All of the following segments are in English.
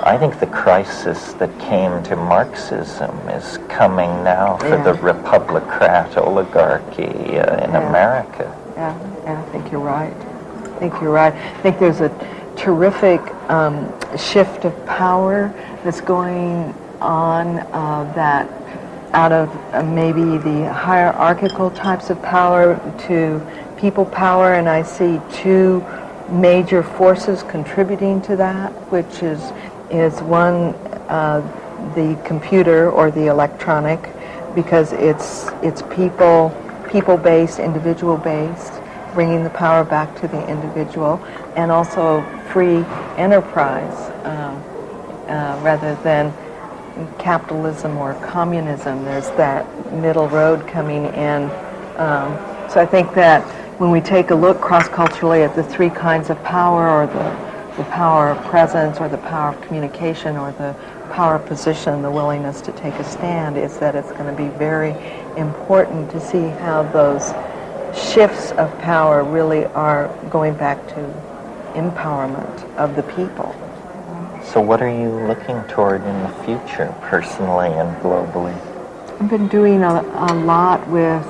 I think the crisis that came to Marxism is coming now for the Republicrat oligarchy in America. Yeah, I think you're right. I think there's a terrific shift of power that's going on that out of maybe the hierarchical types of power to people power, and I see two major forces contributing to that, which is one, the computer or the electronic, because it's people-based, individual-based, bringing the power back to the individual, and also free enterprise rather than capitalism or communism. There's that middle road coming in. So I think that when we take a look cross-culturally at the three kinds of power, or the power of presence, or the power of communication, or the power of position, the willingness to take a stand, is that it's going to be very important to see how those shifts of power really are going back to empowerment of the people. So what are you looking toward in the future, personally and globally? I've been doing a lot with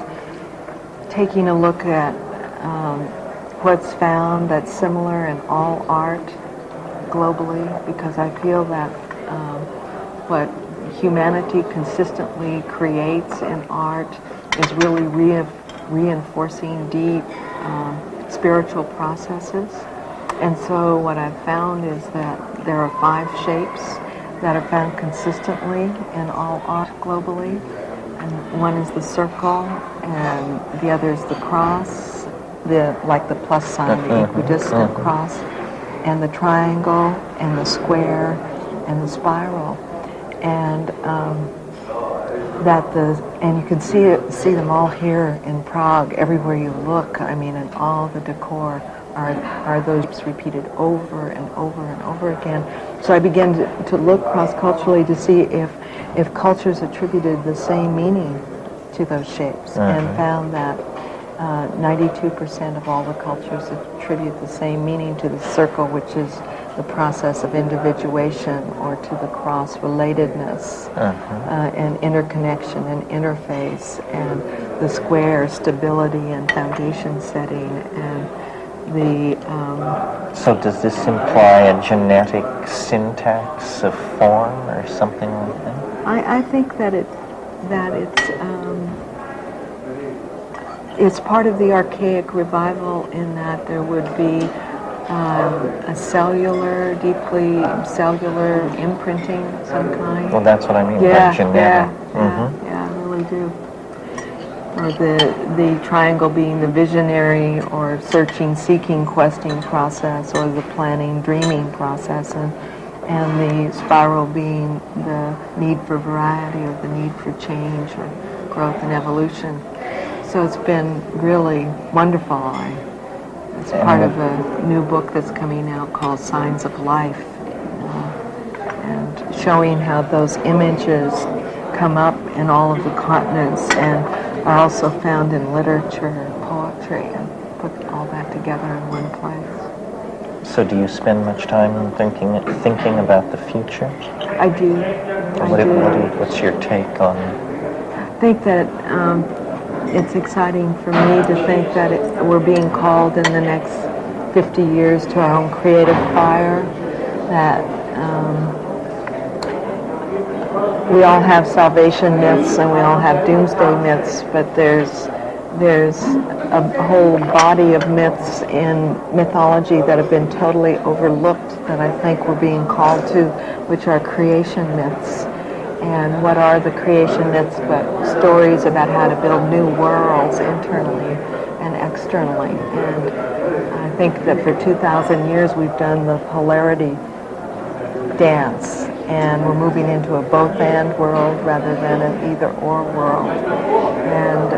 taking a look at what's found that's similar in all art globally, because I feel that what humanity consistently creates in art is really reinforcing deep spiritual processes. And so what I've found is that there are 5 shapes that are found consistently in all art globally. And one is the circle, and the other is the cross, like the plus sign, the equidistant cross, and the triangle, and the square, and the spiral. And and you can see them all here in Prague. Everywhere you look, I mean, and all the decor are those repeated over and over and over again. So I began to look cross-culturally to see if cultures attributed the same meaning to those shapes, and found that 92% of all the cultures attribute the same meaning to the circle, which is the process of individuation, or to the cross, relatedness, and interconnection and interface, and the square, stability and foundation setting, and So does this imply a genetic syntax of form or something like that? I think that it's part of the archaic revival, in that there would be a deeply cellular imprinting of some kind. Well, that's what I mean by genetic. Yeah, I really do. Or the triangle being the visionary or searching, seeking, questing process, or the planning, dreaming process, and the spiral being the need for variety, or the need for change, or growth and evolution. So it's been really wonderful. It's part of a new book that's coming out called Signs of Life, and showing how those images come up in all of the continents and are also found in literature, poetry, and put all that together in one place. So do you spend much time thinking about the future? I do. What's your take on? I think that it's exciting for me to think that we're being called in the next 50 years to our own creative fire, that we all have salvation myths and we all have doomsday myths, but there's a whole body of myths in mythology that have been totally overlooked that I think we're being called to, which are creation myths. And what are the creation myths but stories about how to build new worlds internally and externally? And I think that for 2,000 years we've done the polarity dance, and we're moving into a both-and world rather than an either-or world. And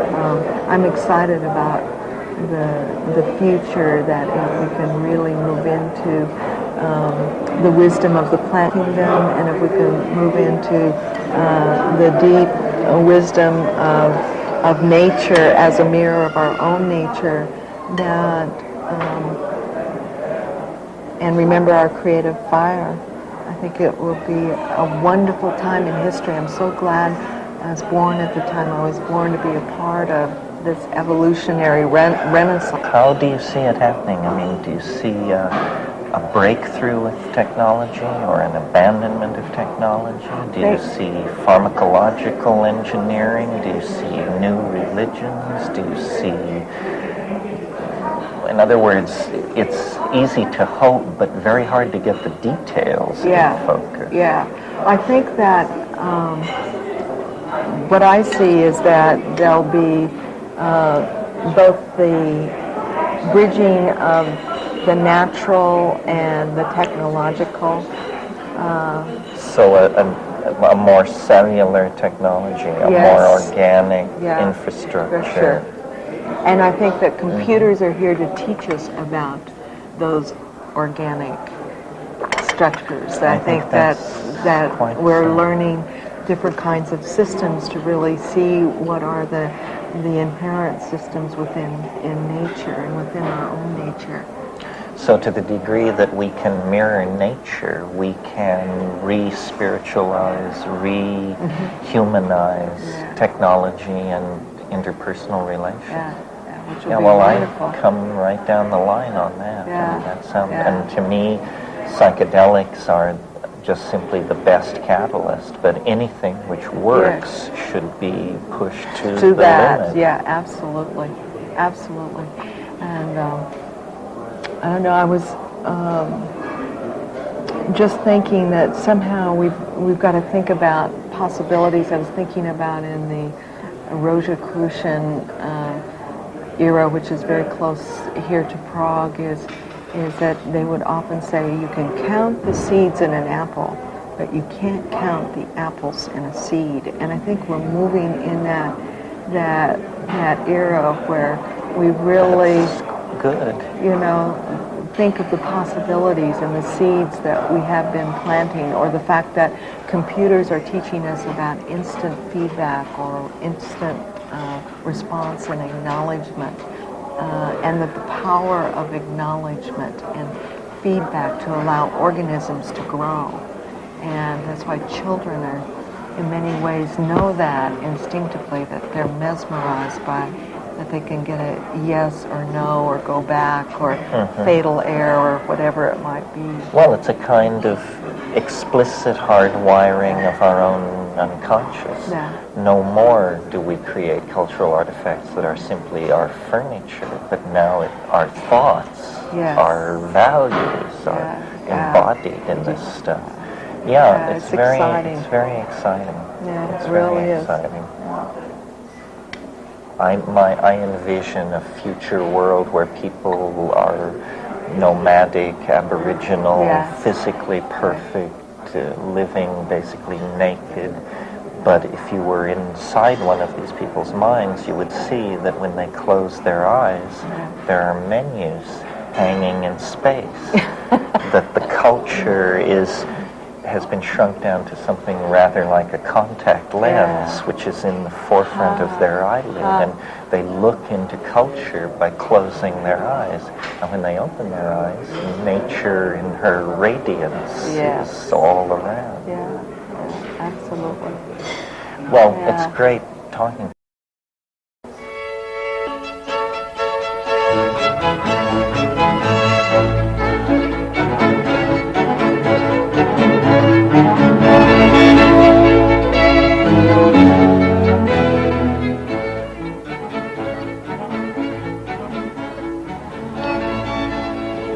I'm excited about the future, that if we can really move into the wisdom of the plant kingdom, and if we can move into the deep wisdom of nature as a mirror of our own nature, that and remember our creative fire, I think it will be a wonderful time in history. I'm so glad I was born at the time I was born to be a part of this evolutionary renaissance. How do you see it happening? I mean, do you see a breakthrough with technology or an abandonment of technology? Do you see pharmacological engineering? Do you see new religions? Do you see... In other words, it's easy to hope, but very hard to get the details in focus. Yeah, I think that what I see is that there'll be both the bridging of the natural and the technological. So a more cellular technology, a more organic infrastructure. For sure. And I think that computers are here to teach us about those organic structures. I think that we're learning different kinds of systems to really see what are the inherent systems within nature and within our own nature. So to the degree that we can mirror nature, we can re-spiritualize, re-humanize technology and interpersonal relations. Which will be wonderful. I come right down the line on that. And to me, psychedelics are just simply the best catalyst, but anything which works should be pushed to the limit. Yeah, absolutely. And I don't know, I was just thinking that somehow we've got to think about possibilities. I was thinking about in the Rosicrucian era, which is very close here to Prague, is that they would often say you can count the seeds in an apple, but you can't count the apples in a seed. And I think we're moving in that era where we really, think of the possibilities and the seeds that we have been planting, or the fact that computers are teaching us about instant feedback or instant response and acknowledgement, and that the power of acknowledgement and feedback to allow organisms to grow. And that's why children are, in many ways, know that instinctively, that they're mesmerized by, that they can get a yes or no or go back or fatal error or whatever it might be. Well, it's a kind of explicit hardwiring of our own unconscious. No more do we create cultural artifacts that are simply our furniture, but now our thoughts, our values are embodied in this stuff. It's very exciting. It's very exciting. Yeah, it really is. I envision a future world where people are nomadic, aboriginal, physically perfect, living basically naked. But if you were inside one of these people's minds, you would see that when they close their eyes, there are menus hanging in space. That the culture has been shrunk down to something rather like a contact lens, which is in the forefront of their eyelid, and they look into culture by closing their eyes. And when they open their eyes, nature in her radiance is all around. Absolutely. Well, it's great talking.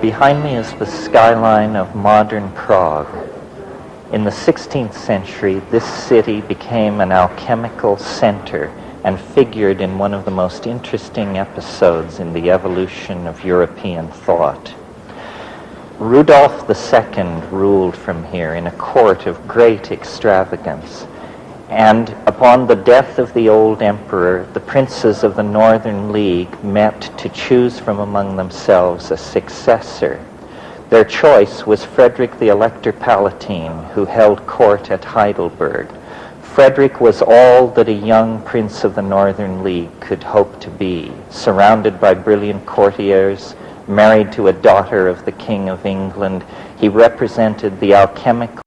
Behind me is the skyline of modern Prague. In the 16th century, this city became an alchemical center and figured in one of the most interesting episodes in the evolution of European thought. Rudolf II ruled from here in a court of great extravagance, and upon the death of the old emperor, the princes of the Northern League met to choose from among themselves a successor. Their choice was Frederick the Elector Palatine, who held court at Heidelberg. Frederick was all that a young prince of the Northern League could hope to be, surrounded by brilliant courtiers, married to a daughter of the King of England. He represented the alchemical